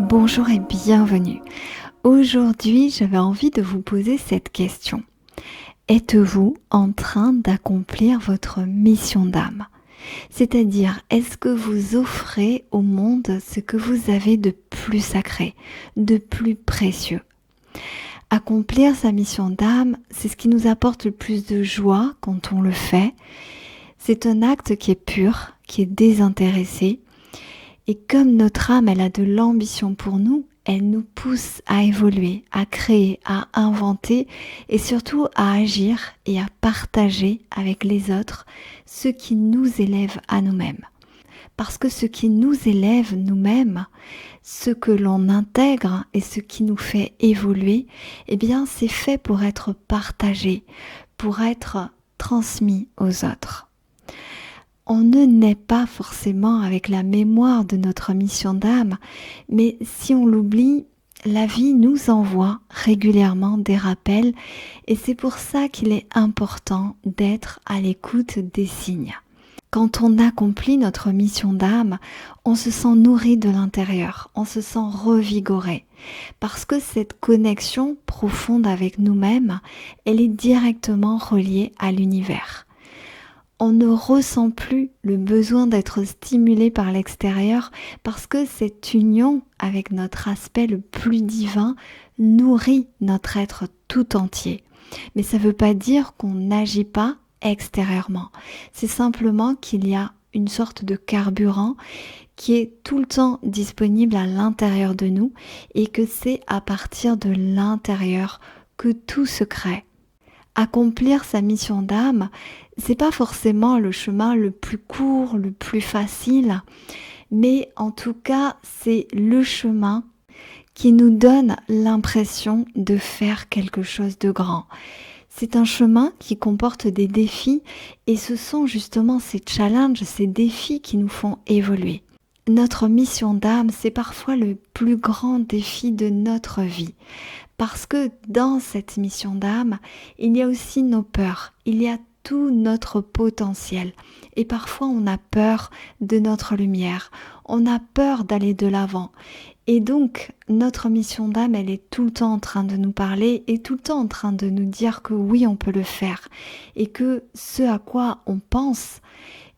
Bonjour et bienvenue. Aujourd'hui, j'avais envie de vous poser cette question. Êtes-vous en train d'accomplir votre mission d'âme? C'est-à-dire, est-ce que vous offrez au monde ce que vous avez de plus sacré, de plus précieux? Accomplir sa mission d'âme, c'est ce qui nous apporte le plus de joie quand on le fait. C'est un acte qui est pur, qui est désintéressé. Et comme notre âme, elle a de l'ambition pour nous, elle nous pousse à évoluer, à créer, à inventer et surtout à agir et à partager avec les autres ce qui nous élève à nous-mêmes. Parce que ce qui nous élève nous-mêmes, ce que l'on intègre et ce qui nous fait évoluer, eh bien c'est fait pour être partagé, pour être transmis aux autres. On ne naît pas forcément avec la mémoire de notre mission d'âme, mais si on l'oublie, la vie nous envoie régulièrement des rappels et c'est pour ça qu'il est important d'être à l'écoute des signes. Quand on accomplit notre mission d'âme, on se sent nourri de l'intérieur, on se sent revigoré, parce que cette connexion profonde avec nous-mêmes, elle est directement reliée à l'univers. On ne ressent plus le besoin d'être stimulé par l'extérieur parce que cette union avec notre aspect le plus divin nourrit notre être tout entier. Mais ça ne veut pas dire qu'on n'agit pas extérieurement. C'est simplement qu'il y a une sorte de carburant qui est tout le temps disponible à l'intérieur de nous et que c'est à partir de l'intérieur que tout se crée. Accomplir sa mission d'âme, c'est pas forcément le chemin le plus court, le plus facile, mais en tout cas, c'est le chemin qui nous donne l'impression de faire quelque chose de grand. C'est un chemin qui comporte des défis et ce sont justement ces challenges, ces défis qui nous font évoluer. Notre mission d'âme, c'est parfois le plus grand défi de notre vie. Parce que dans cette mission d'âme, il y a aussi nos peurs, il y a tout notre potentiel. Et parfois on a peur de notre lumière, on a peur d'aller de l'avant. Et donc notre mission d'âme, elle est tout le temps en train de nous parler et tout le temps en train de nous dire que oui, on peut le faire. Et que ce à quoi on pense,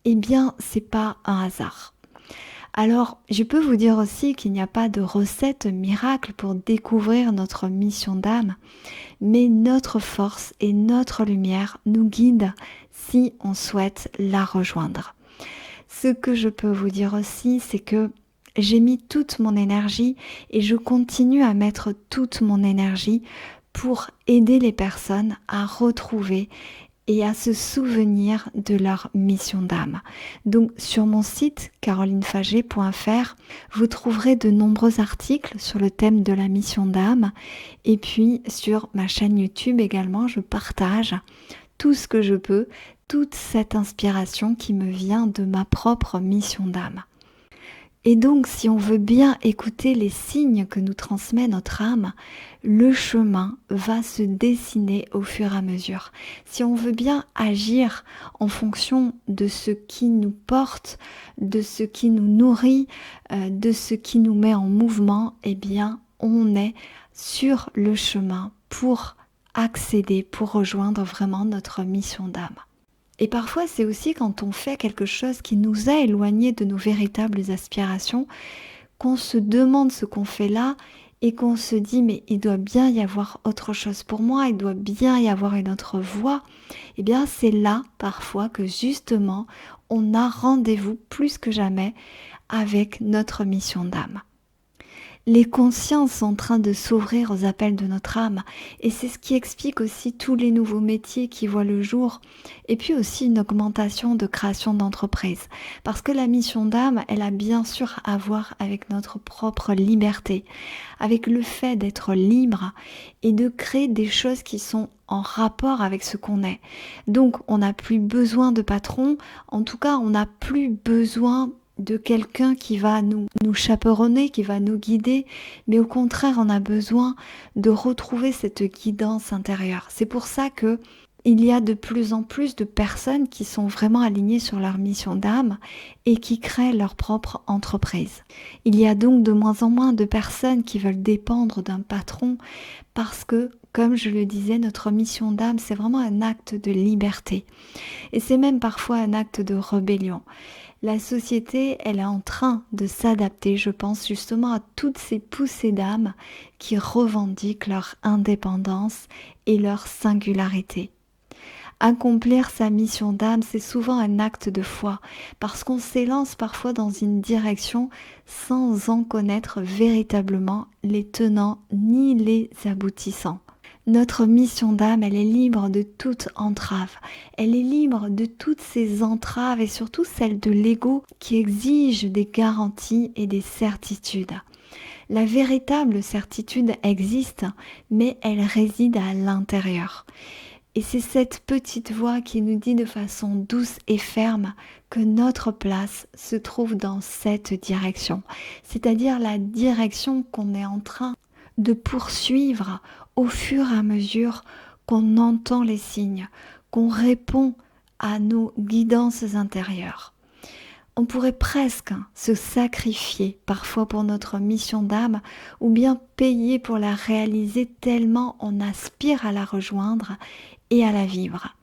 eh bien, c'est pas un hasard. Alors, je peux vous dire aussi qu'il n'y a pas de recette miracle pour découvrir notre mission d'âme, mais notre force et notre lumière nous guident si on souhaite la rejoindre. Ce que je peux vous dire aussi, c'est que j'ai mis toute mon énergie et je continue à mettre toute mon énergie pour aider les personnes à retrouver et à se souvenir de leur mission d'âme. Donc sur mon site carolinefagé.fr, vous trouverez de nombreux articles sur le thème de la mission d'âme et puis sur ma chaîne YouTube également, je partage tout ce que je peux, toute cette inspiration qui me vient de ma propre mission d'âme. Et donc, si on veut bien écouter les signes que nous transmet notre âme, le chemin va se dessiner au fur et à mesure. Si on veut bien agir en fonction de ce qui nous porte, de ce qui nous nourrit, de ce qui nous met en mouvement, eh bien, on est sur le chemin pour accéder, pour rejoindre vraiment notre mission d'âme. Et parfois, c'est aussi quand on fait quelque chose qui nous a éloignés de nos véritables aspirations, qu'on se demande ce qu'on fait là et qu'on se dit mais il doit bien y avoir autre chose pour moi, il doit bien y avoir une autre voie. Eh bien, c'est là parfois que justement, on a rendez-vous plus que jamais avec notre mission d'âme. Les consciences sont en train de s'ouvrir aux appels de notre âme et c'est ce qui explique aussi tous les nouveaux métiers qui voient le jour et puis aussi une augmentation de création d'entreprises parce que la mission d'âme, elle a bien sûr à voir avec notre propre liberté, avec le fait d'être libre et de créer des choses qui sont en rapport avec ce qu'on est. Donc on n'a plus besoin de patron, en tout cas on n'a plus besoin de quelqu'un qui va nous chaperonner, qui va nous guider, mais au contraire, on a besoin de retrouver cette guidance intérieure. C'est pour ça que Il y a de plus en plus de personnes qui sont vraiment alignées sur leur mission d'âme et qui créent leur propre entreprise. Il y a donc de moins en moins de personnes qui veulent dépendre d'un patron parce que, comme je le disais, notre mission d'âme, c'est vraiment un acte de liberté. Et c'est même parfois un acte de rébellion. La société, elle est en train de s'adapter, je pense, justement à toutes ces poussées d'âme qui revendiquent leur indépendance et leur singularité. Accomplir sa mission d'âme, c'est souvent un acte de foi, parce qu'on s'élance parfois dans une direction sans en connaître véritablement les tenants ni les aboutissants. Notre mission d'âme, elle est libre de toute entrave. Elle est libre de toutes ces entraves et surtout celles de l'ego qui exigent des garanties et des certitudes. La véritable certitude existe, mais elle réside à l'intérieur. Et c'est cette petite voix qui nous dit de façon douce et ferme que notre place se trouve dans cette direction, c'est-à-dire la direction qu'on est en train de poursuivre au fur et à mesure qu'on entend les signes, qu'on répond à nos guidances intérieures. On pourrait presque se sacrifier parfois pour notre mission d'âme ou bien payer pour la réaliser tellement on aspire à la rejoindre et à la vivre.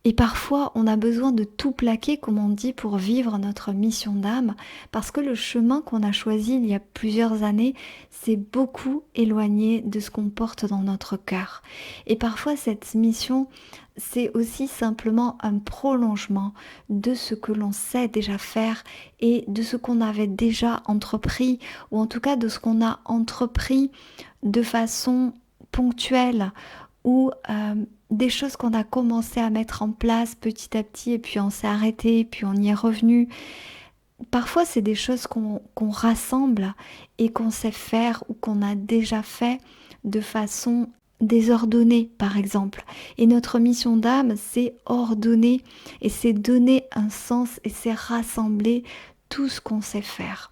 Et parfois, on a besoin de tout plaquer, comme on dit, pour vivre notre mission d'âme, parce que le chemin qu'on a choisi il y a plusieurs années s'est beaucoup éloigné de ce qu'on porte dans notre cœur. Et parfois, cette mission, c'est aussi simplement un prolongement de ce que l'on sait déjà faire et de ce qu'on avait déjà entrepris, ou en tout cas de ce qu'on a entrepris de façon ponctuelle, ou des choses qu'on a commencé à mettre en place petit à petit et puis on s'est arrêté, puis on y est revenu. Parfois, c'est des choses qu'on rassemble et qu'on sait faire ou qu'on a déjà fait de façon désordonnée, par exemple. Et notre mission d'âme, c'est ordonner et c'est donner un sens et c'est rassembler tout ce qu'on sait faire.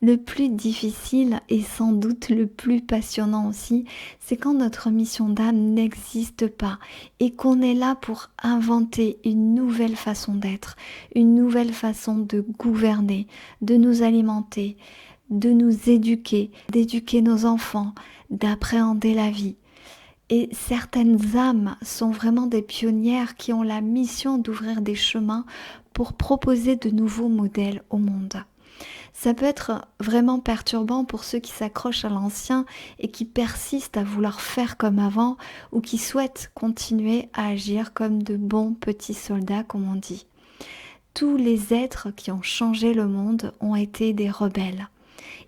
Le plus difficile et sans doute le plus passionnant aussi, c'est quand notre mission d'âme n'existe pas et qu'on est là pour inventer une nouvelle façon d'être, une nouvelle façon de gouverner, de nous alimenter, de nous éduquer, d'éduquer nos enfants, d'appréhender la vie. Et certaines âmes sont vraiment des pionnières qui ont la mission d'ouvrir des chemins pour proposer de nouveaux modèles au monde. Ça peut être vraiment perturbant pour ceux qui s'accrochent à l'ancien et qui persistent à vouloir faire comme avant ou qui souhaitent continuer à agir comme de bons petits soldats, comme on dit. Tous les êtres qui ont changé le monde ont été des rebelles.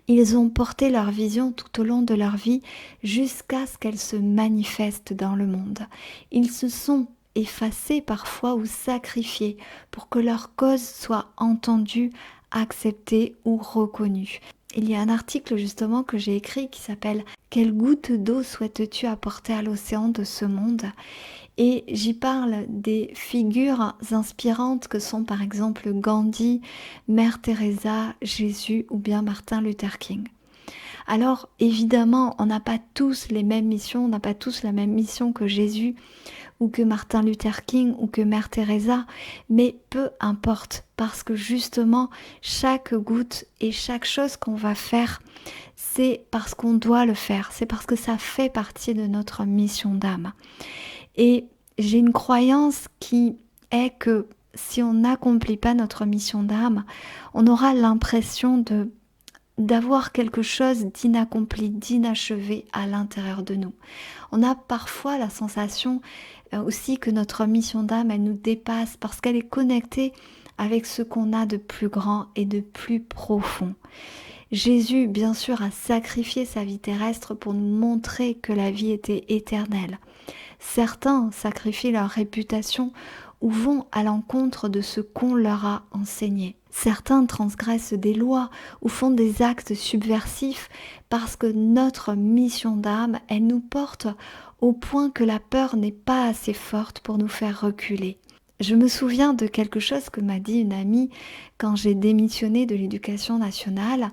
Ils ont porté leur vision tout au long de leur vie jusqu'à ce qu'elle se manifeste dans le monde. Ils se sont effacés parfois ou sacrifiés pour que leur cause soit entendue, acceptée ou reconnue. Il y a un article justement que j'ai écrit qui s'appelle « Quelle goutte d'eau souhaites-tu apporter à l'océan de ce monde ?» Et j'y parle des figures inspirantes que sont par exemple Gandhi, Mère Teresa, Jésus ou bien Martin Luther King. Alors évidemment, on n'a pas tous les mêmes missions, on n'a pas tous la même mission que Jésus ou que Martin Luther King ou que Mère Teresa, mais peu importe, parce que justement, chaque goutte et chaque chose qu'on va faire, c'est parce qu'on doit le faire, c'est parce que ça fait partie de notre mission d'âme. Et j'ai une croyance qui est que si on n'accomplit pas notre mission d'âme, on aura l'impression d'avoir quelque chose d'inaccompli, d'inachevé à l'intérieur de nous. On a parfois la sensation aussi que notre mission d'âme, elle nous dépasse parce qu'elle est connectée avec ce qu'on a de plus grand et de plus profond. Jésus, bien sûr, a sacrifié sa vie terrestre pour nous montrer que la vie était éternelle. Certains sacrifient leur réputation ou vont à l'encontre de ce qu'on leur a enseigné. Certains transgressent des lois ou font des actes subversifs parce que notre mission d'âme, elle nous porte au point que la peur n'est pas assez forte pour nous faire reculer. Je me souviens de quelque chose que m'a dit une amie quand j'ai démissionné de l'éducation nationale.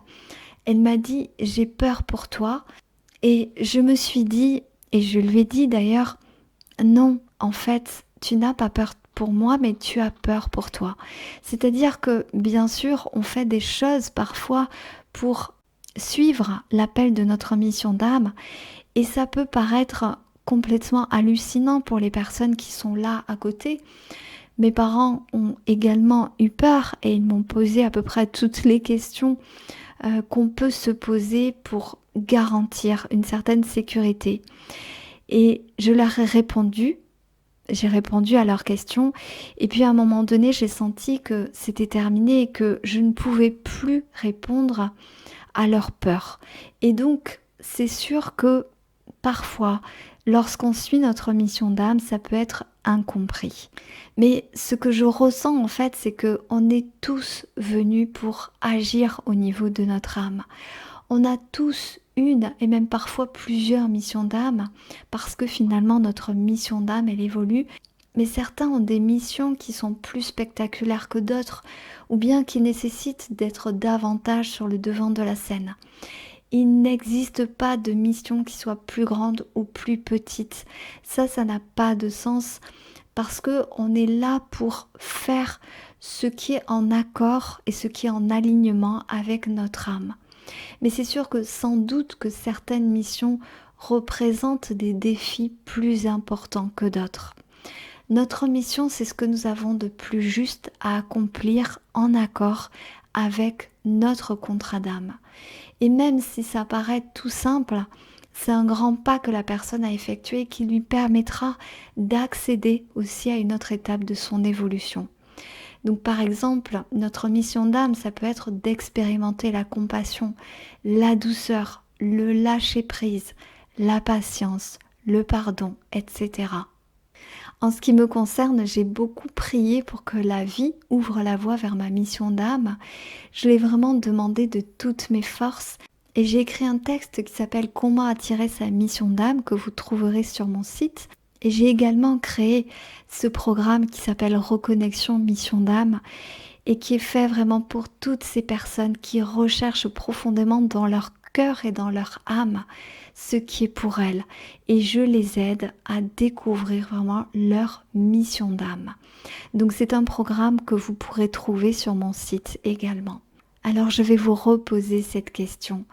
Elle m'a dit « j'ai peur pour toi » et je me suis dit, et je lui ai dit d'ailleurs, non, en fait, tu n'as pas peur pour moi, mais tu as peur pour toi. C'est-à-dire que, bien sûr, on fait des choses parfois pour suivre l'appel de notre mission d'âme et ça peut paraître complètement hallucinant pour les personnes qui sont là à côté. Mes parents ont également eu peur et ils m'ont posé à peu près toutes les questions qu'on peut se poser pour garantir une certaine sécurité. Et je leur ai répondu, j'ai répondu à leurs questions et puis à un moment donné, j'ai senti que c'était terminé et que je ne pouvais plus répondre à leurs peurs. Et donc, c'est sûr que parfois, lorsqu'on suit notre mission d'âme, ça peut être incompris. Mais ce que je ressens en fait, c'est que on est tous venus pour agir au niveau de notre âme. On a tous une et même parfois plusieurs missions d'âme parce que finalement notre mission d'âme elle évolue. Mais certains ont des missions qui sont plus spectaculaires que d'autres ou bien qui nécessitent d'être davantage sur le devant de la scène. Il n'existe pas de mission qui soit plus grande ou plus petite. Ça n'a pas de sens parce que on est là pour faire ce qui est en accord et ce qui est en alignement avec notre âme. Mais c'est sûr que sans doute que certaines missions représentent des défis plus importants que d'autres. Notre mission, c'est ce que nous avons de plus juste à accomplir en accord avec notre contrat d'âme. Et même si ça paraît tout simple, c'est un grand pas que la personne a effectué qui lui permettra d'accéder aussi à une autre étape de son évolution. Donc par exemple, notre mission d'âme, ça peut être d'expérimenter la compassion, la douceur, le lâcher-prise, la patience, le pardon, etc. En ce qui me concerne, j'ai beaucoup prié pour que la vie ouvre la voie vers ma mission d'âme. Je l'ai vraiment demandé de toutes mes forces et j'ai écrit un texte qui s'appelle « Comment attirer sa mission d'âme » que vous trouverez sur mon site. Et j'ai également créé ce programme qui s'appelle Reconnexion Mission d'âme et qui est fait vraiment pour toutes ces personnes qui recherchent profondément dans leur cœur et dans leur âme ce qui est pour elles. Et je les aide à découvrir vraiment leur mission d'âme. Donc c'est un programme que vous pourrez trouver sur mon site également. Alors je vais vous reposer cette question.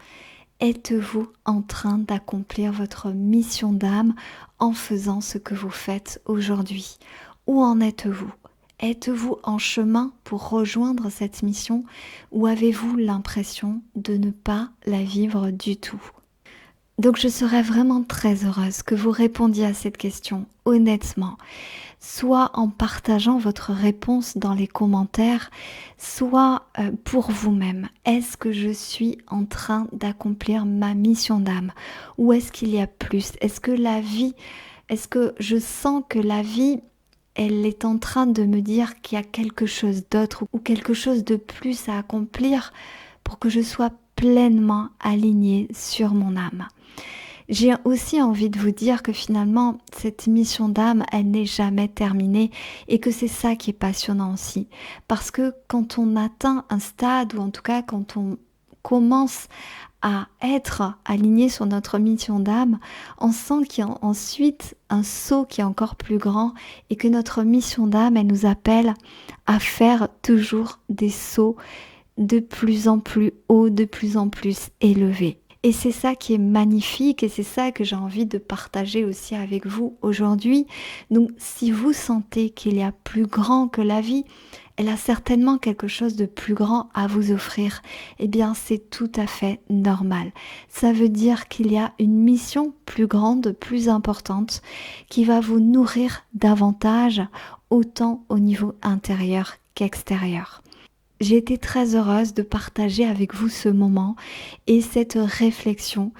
Êtes-vous en train d'accomplir votre mission d'âme en faisant ce que vous faites aujourd'hui? Où en êtes-vous? Êtes-vous en chemin pour rejoindre cette mission ou avez-vous l'impression de ne pas la vivre du tout? Donc je serais vraiment très heureuse que vous répondiez à cette question honnêtement, soit en partageant votre réponse dans les commentaires, soit pour vous-même. Est-ce que je suis en train d'accomplir ma mission d'âme? Ou est-ce qu'il y a plus? Est-ce que je sens que la vie, elle est en train de me dire qu'il y a quelque chose d'autre ou quelque chose de plus à accomplir pour que je sois pleinement alignée sur mon âme? J'ai aussi envie de vous dire que finalement, cette mission d'âme, elle n'est jamais terminée et que c'est ça qui est passionnant aussi. Parce que quand on atteint un stade, ou en tout cas quand on commence à être aligné sur notre mission d'âme, on sent qu'il y a ensuite un saut qui est encore plus grand et que notre mission d'âme, elle nous appelle à faire toujours des sauts de plus en plus hauts, de plus en plus élevés. Et c'est ça qui est magnifique et c'est ça que j'ai envie de partager aussi avec vous aujourd'hui. Donc si vous sentez qu'il y a plus grand que la vie, elle a certainement quelque chose de plus grand à vous offrir. Eh bien c'est tout à fait normal. Ça veut dire qu'il y a une mission plus grande, plus importante, qui va vous nourrir davantage, autant au niveau intérieur qu'extérieur. J'ai été très heureuse de partager avec vous ce moment et cette réflexion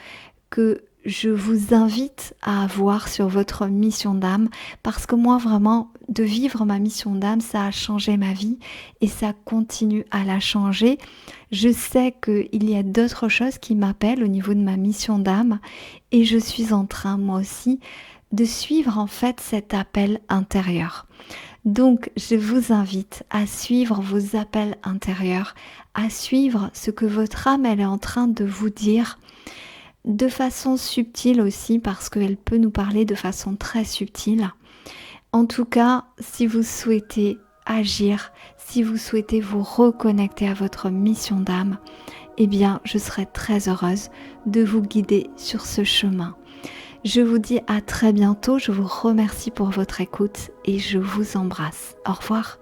que je vous invite à avoir sur votre mission d'âme parce que moi vraiment de vivre ma mission d'âme ça a changé ma vie et ça continue à la changer. Je sais qu'il y a d'autres choses qui m'appellent au niveau de ma mission d'âme et je suis en train moi aussi de suivre en fait cet appel intérieur. Donc, je vous invite à suivre vos appels intérieurs, à suivre ce que votre âme elle est en train de vous dire de façon subtile aussi parce qu'elle peut nous parler de façon très subtile. En tout cas, si vous souhaitez agir, si vous souhaitez vous reconnecter à votre mission d'âme, eh bien, je serai très heureuse de vous guider sur ce chemin. Je vous dis à très bientôt, je vous remercie pour votre écoute et je vous embrasse. Au revoir.